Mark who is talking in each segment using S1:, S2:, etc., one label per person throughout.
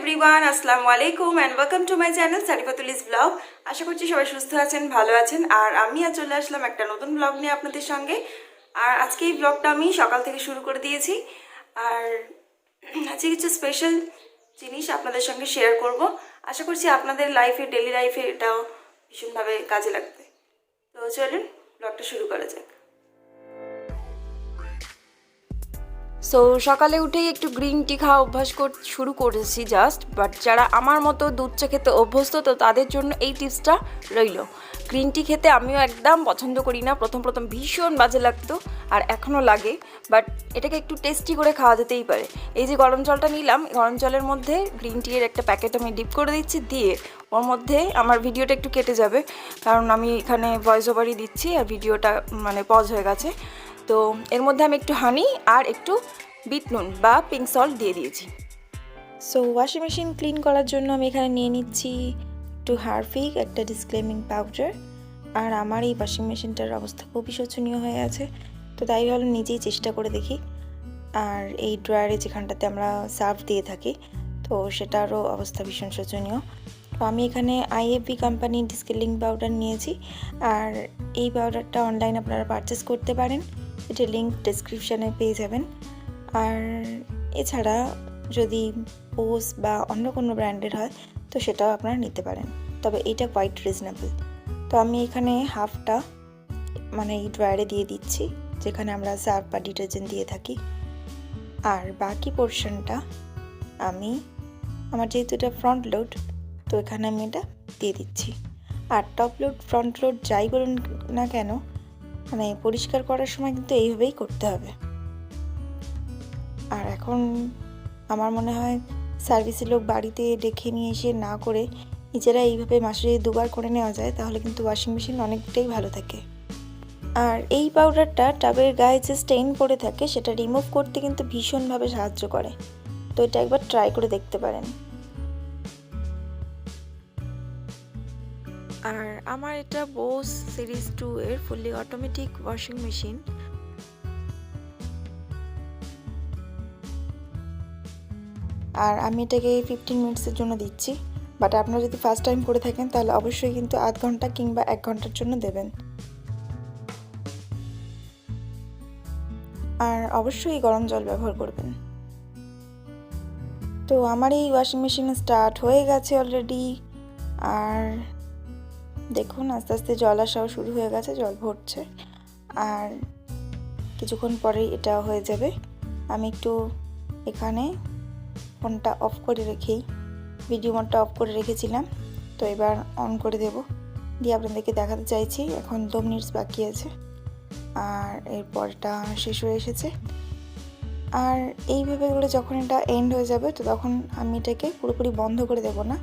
S1: Everyone, আসসালামু আলাইকুম and welcome to my channel Sarifa Tuli's blog. আশা করছি সবাই সুস্থ আছেন, ভালো আছেন। আর আমি আজ চলে আসলাম একটা নতুন ব্লগ নিয়ে আপনাদের সঙ্গে। আর আজকে এই ব্লগটা আমি সকাল থেকে শুরু করে দিয়েছি। আর আজকে কিছু স্পেশাল জিনিস আপনাদের সঙ্গে শেয়ার করব। আশা করছি আপনাদের লাইফে, ডেলি লাইফে এটাও ভীষণভাবে কাজে লাগবে। তো চলুন ব্লগটা শুরু করা যাক। সো সকালে উঠেই একটু গ্রিন টি খাওয়া অভ্যাস শুরু করেছি জাস্ট। বাট যারা আমার মতো দুধ চা খেতে অভ্যস্ত, তো তাদের জন্য এই টিপসটা রইল। গ্রিন টি খেতে আমিও একদম পছন্দ করি না, প্রথম ভীষণ বাজে লাগতো, আর এখনও লাগে। বাট এটাকে একটু টেস্টি করে খাওয়া যেতেই পারে। এই যে গরম জলটা নিলাম, গরম জলের মধ্যে গ্রিন টিয়ের একটা প্যাকেট আমি ডিপ করে দিচ্ছি, দিয়ে ওর মধ্যে আমার ভিডিওটা একটু কেটে যাবে, কারণ আমি এখানে ভয়েস ওভারই দিচ্ছি আর ভিডিওটা পজ হয়ে গেছে। তো এর মধ্যে আমি একটু হানি আর একটু বিট নুন বা পিঙ্ক সল্ট দিয়ে দিয়েছি। সো ওয়াশিং মেশিন ক্লিন করার জন্য আমি এখানে নিয়ে নিচ্ছি একটু হারপিক, একটা ডিসক্লেমিং পাউডার। আর আমার এই ওয়াশিং মেশিনটার অবস্থা খুবই শোচনীয় হয়ে আছে, তো তাই ভাবলাম নিজেই চেষ্টা করে দেখি। আর এই ড্রয়ারে যেখানটাতে আমরা সার্ফ দিয়ে থাকি, তো সেটারও অবস্থা ভীষণ শোচনীয়। তো আমি এখানে আইএফবি কোম্পানির ডিসকেলিং পাউডার নিয়েছি। আর এই পাউডারটা অনলাইনে আপনারা পারচেস করতে পারেন, এটা লিঙ্ক ডেসক্রিপশানে পেয়ে যাবেন। আর এছাড়া যদি পোস বা অন্য কোনো ব্র্যান্ডের হয় তো সেটাও আপনারা নিতে পারেন, তবে এটা কোয়াইট রিজনেবল। তো আমি এখানে হাফটা এই ড্রয়ারে দিয়ে দিচ্ছি, যেখানে আমরা সার্ফ বা ডিটারজেন্ট দিয়ে থাকি। আর বাকি পোর্শনটা আমার যেহেতু এটা ফ্রন্ট লোড, তো এখানে আমি এটা দিয়ে দিচ্ছি। আর টপ লোড, ফ্রন্ট লোড যাই বলুন না কেন, পরিষ্কার করার সময় কিন্তু এইভাবেই করতে হবে। আর এখন আমার মনে হয় সার্ভিসের লোক বাড়িতে ডেকে নিয়ে এসে না করে নিজেরা এইভাবে মাসে 2বার করে নেওয়া যায়, তাহলে কিন্তু ওয়াশিং মেশিন অনেকটাই ভালো থাকে। আর এই পাউডারটা টাবের গায়ে যে স্টেইন পড়ে থাকে সেটা রিমুভ করতে কিন্তু ভীষণভাবে সাহায্য করে, তো এটা একবার ট্রাই করে দেখতে পারেন। আর আমার এটা বোস সিরিজ 2 এর ফুললি অটোমেটিক ওয়াশিং মেশিন। আর আমি এটাকে 15 মিনিটসের জন্য দিচ্ছি। বাট আপনারা যদি ফার্স্ট টাইম করে থাকেন তাহলে অবশ্যই কিন্তু আধ ঘন্টা কিংবা 1 ঘন্টার জন্য দেবেন। আর অবশ্যই গরম জল ব্যবহার করবেন। তো আমার এই ওয়াশিং মেশিন স্টার্ট হয়ে গেছে অলরেডি। আর দেখুন আস্তে আস্তে জল আসাও শুরু হয়ে গেছে, জল ভরছে। আর কিছুক্ষণ পরেই এটা হয়ে যাবে। আমি একটু এখানে ফোনটা অফ করে রেখেই ভিডিও মোডটা অফ করে রেখেছিলাম, তো এবার অন করে দেব, দিয়ে আপনাদেরকে দেখাতে চাইছি। এখন 2 মিনিটস বাকি আছে আর এরপরটা শেষ হয়ে এসেছে। আর এইভাবে করে যখন এটা এন্ড হয়ে যাবে, তো তখন আমি এটাকে পুরোপুরি বন্ধ করে দেব না।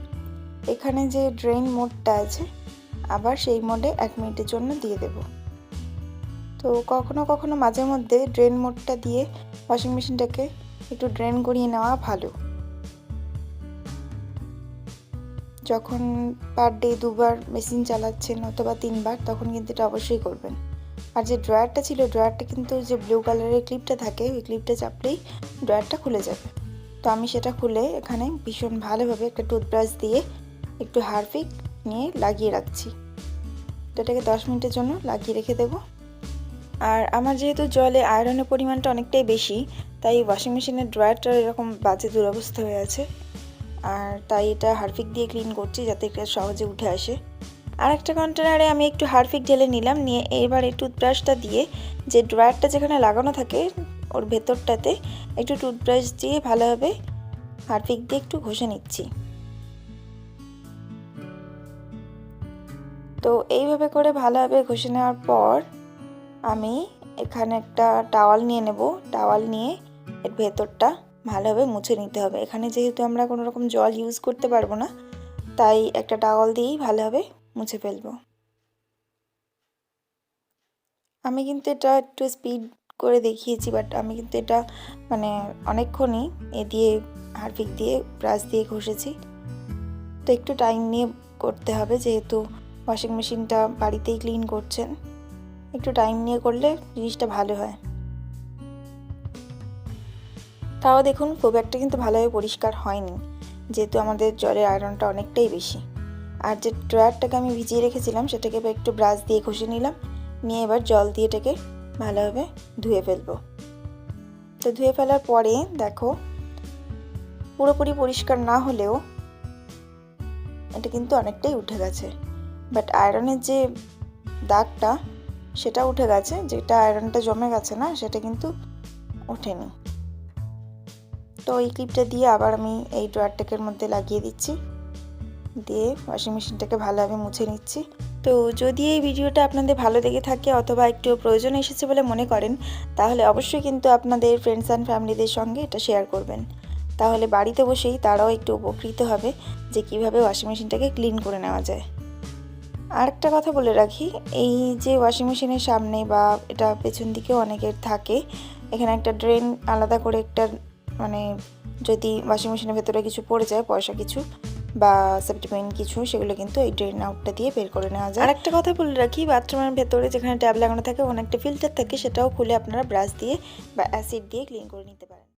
S1: এখানে যে ড্রেন মোডটা আছে, আবার সেই মোডে 1 মিনিটের জন্য দিয়ে দেব। তো কখনো কখনো মাঝে মধ্যে ড্রেন মোডটা দিয়ে ওয়াশিং মেশিনটাকে একটু ড্রেন করিয়ে নেওয়া ভালো। যখন পার ডে 2বার মেশিন চালাচ্ছেন অথবা 3বার, তখন কিন্তু এটা অবশ্যই করবেন। আর যে ড্রয়ারটা ছিল, ড্রয়ারটা কিন্তু যে ব্লু কালারের ক্লিপটা থাকে, ওই ক্লিপটা চাপলেই ড্রয়ারটা খুলে যাবে। তো আমি সেটা খুলে এখানে ভীষণ ভালোভাবে একটা টুথব্রাশ দিয়ে একটু হারপিক নিয়ে লাগিয়ে রাখছি। তো এটাকে 10 মিনিটের জন্য লাগিয়ে রেখে দেবো। আর আমার যেহেতু জলে আয়রনের পরিমাণটা অনেকটাই বেশি, তাই ওয়াশিং মেশিনের ড্রয়ারটার এরকম বাজে দুরবস্থা হয়ে আছে। আর তাই এটা হারপিক দিয়ে ক্লিন করছি, যাতে এটা সহজে উঠে আসে। আর একটা কন্টেনারে আমি একটু হারপিক ঢেলে নিলাম, নিয়ে এবারে টুথব্রাশটা দিয়ে যে ড্রয়ারটা যেখানে লাগানো থাকে ওর ভেতরটাতে একটু টুথব্রাশ দিয়ে ভালোভাবে হারপিক দিয়ে একটু ঘষে নিচ্ছি। তো এইভাবে করে ভালোভাবে ঘষে নেওয়ার পর আমি এখানে একটা টাওয়াল নিয়ে নেব। টাওয়াল নিয়ে এর ভেতরটা ভালোভাবে মুছে নিতে হবে। এখানে যেহেতু আমরা কোনো রকম জল ইউজ করতে পারবো না, তাই একটা টাওয়াল দিয়েই ভালোভাবে মুছে ফেলবো। আমি কিন্তু এটা একটু স্পিড করে দেখিয়েছি, বাট আমি কিন্তু এটা অনেকক্ষণই হারপিক দিয়ে ব্রাশ দিয়ে ঘষেছি। তো একটু টাইম নিয়ে করতে হবে, যেহেতু ওয়াশিং মেশিনটা বাড়িতেই ক্লিন করছেন, একটু টাইম নিয়ে করলে জিনিসটা ভালো হয়। তাও দেখুন খুব একটা কিন্তু ভালোভাবে পরিষ্কার হয়নি,
S2: যেহেতু আমাদের জলের আয়রনটা অনেকটাই বেশি। আর যে ড্রয়ারটাকে আমি ভিজিয়ে রেখেছিলাম সেটাকে এবার একটু ব্রাশ দিয়ে ঘষে নিলাম, নিয়ে এবার জল দিয়ে এটাকে ভালোভাবে ধুয়ে ফেলবো। তো ধুয়ে ফেলার পরে দেখো পুরোপুরি পরিষ্কার না হলেও এটা কিন্তু অনেকটাই উঠে গেছে, বাট আয়রনের যে দাগটা সেটা উঠে গেছে, যেটা আয়রনটা জমে গেছে না সেটা কিন্তু ওঠেনি। তো এই ক্লিপটা দিয়ে আবার আমি এই ড্রয়ারটাকের মধ্যে লাগিয়ে দিচ্ছি, দিয়ে ওয়াশিং মেশিনটাকে ভালোভাবে মুছে নিচ্ছি। তো যদি এই ভিডিওটা আপনাদের ভালো লেগে থাকে অথবা একটু প্রয়োজন এসেছে বলে মনে করেন, তাহলে অবশ্যই কিন্তু আপনাদের ফ্রেন্ডস অ্যান্ড ফ্যামিলিদের সঙ্গে এটা শেয়ার করবেন। তাহলে বাড়িতে বসেই তারাও একটু উপকৃত হবে যে কীভাবে ওয়াশিং মেশিনটাকে ক্লিন করে নেওয়া যায়। আর একটা কথা বলে রাখি, এই যে ওয়াশিং মেশিনের সামনে বা এটা পেছন দিকেও অনেকের থাকে, এখানে একটা ড্রেন আলাদা করে একটা, মানে যদি ওয়াশিং মেশিনের ভেতরে কিছু পড়ে যায়, পয়সা কিছু বা সেপ্টিপিন কিছু, সেগুলো কিন্তু এই ড্রেন আউটটা দিয়ে বের করে নেওয়া যায়। আর একটা কথা বলে রাখি, বাথরুমের ভেতরে যেখানে ট্যাব লাগানো থাকে ওখানে একটা ফিল্টার থাকে, সেটাও খুলে আপনারা ব্রাশ দিয়ে বা অ্যাসিড দিয়ে ক্লিন করে নিতে পারেন।